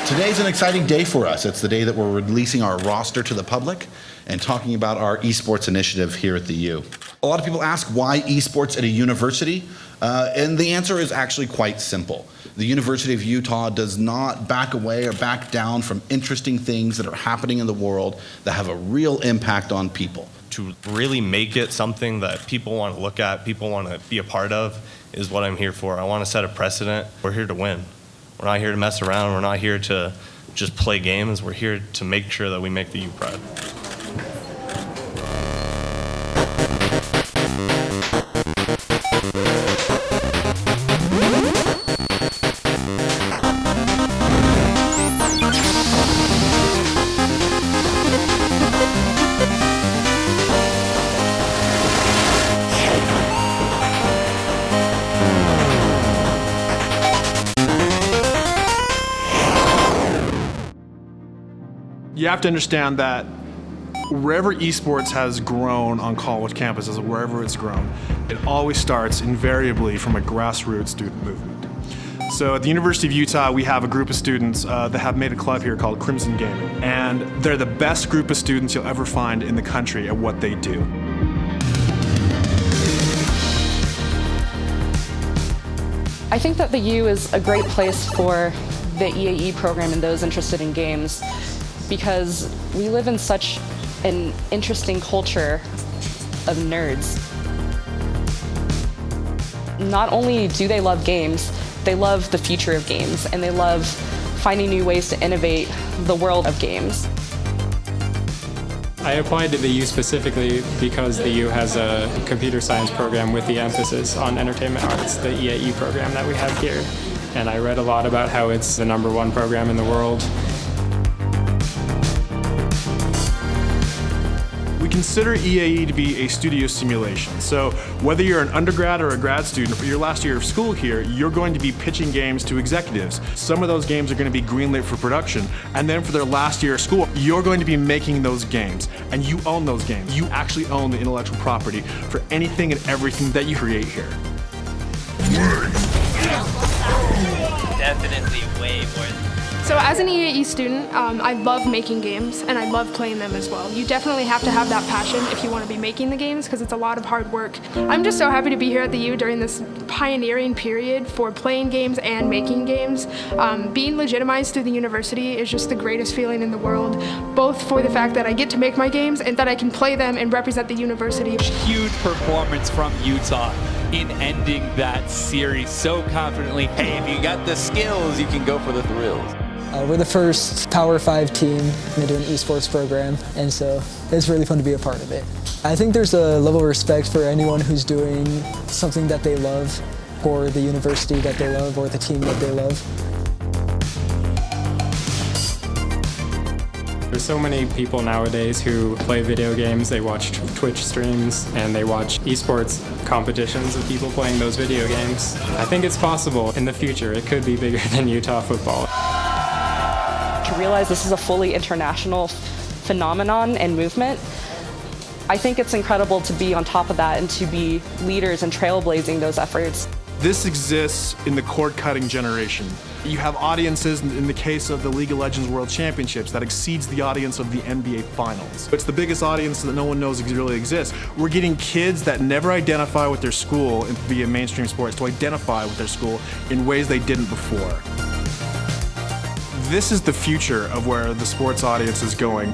Today's an exciting day for us. It's the day that we're releasing our roster to the public and talking about our esports initiative here at the U. A lot of people ask why esports at a university, and the answer is actually quite simple. The University of Utah does not back away or back down from interesting things that are happening in the world that have a real impact on people. To really make it something that people want to look at, people want to be a part of, is what I'm here for. I want to set a precedent. We're here to win. We're not here to mess around. We're not here to just play games. We're here to make sure that we make the U proud. You have to understand that wherever esports has grown on college campuses, wherever it's grown, it always starts invariably from a grassroots student movement. So at the University of Utah, we have a group of students that have made a club here called Crimson Gaming. And they're the best group of students you'll ever find in the country at what they do. I think that the U is a great place for the EAE program and those interested in games, because we live in such an interesting culture of nerds. Not only do they love games, they love the future of games, and they love finding new ways to innovate the world of games. I applied to the U specifically because the U has a computer science program with the emphasis on entertainment arts, the EAE program that we have here. And I read a lot about how it's the #1 program in the world. We consider EAE to be a studio simulation. So whether you're an undergrad or a grad student for your last year of school here, you're going to be pitching games to executives. Some of those games are going to be greenlit for production. And then for their last year of school, you're going to be making those games. And you own those games. You actually own the intellectual property for anything and everything that you create here. Definitely way more. So as an EAE student, I love making games and I love playing them as well. You definitely have to have that passion if you want to be making the games, because it's a lot of hard work. I'm just so happy to be here at the U during this pioneering period for playing games and making games. Being legitimized through the university is just the greatest feeling in the world, both for the fact that I get to make my games and that I can play them and represent the university. Huge performance from Utah in ending that series so confidently. Hey, if you got the skills, you can go for the thrills. We're the first Power 5 team to do an esports program, and so it's really fun to be a part of it. I think there's a level of respect for anyone who's doing something that they love, or the university that they love, or the team that they love. There's so many people nowadays who play video games, they watch Twitch streams, and they watch esports competitions of people playing those video games. I think it's possible in the future. It could be bigger than Utah football. To realize this is a fully international phenomenon and movement, I think it's incredible to be on top of that and to be leaders and trailblazing those efforts. This exists in the cord-cutting generation. You have audiences, in the case of the League of Legends World Championships, that exceeds the audience of the NBA Finals. It's the biggest audience that no one knows really exists. We're getting kids that never identify with their school via mainstream sports to identify with their school in ways they didn't before. This is the future of where the sports audience is going.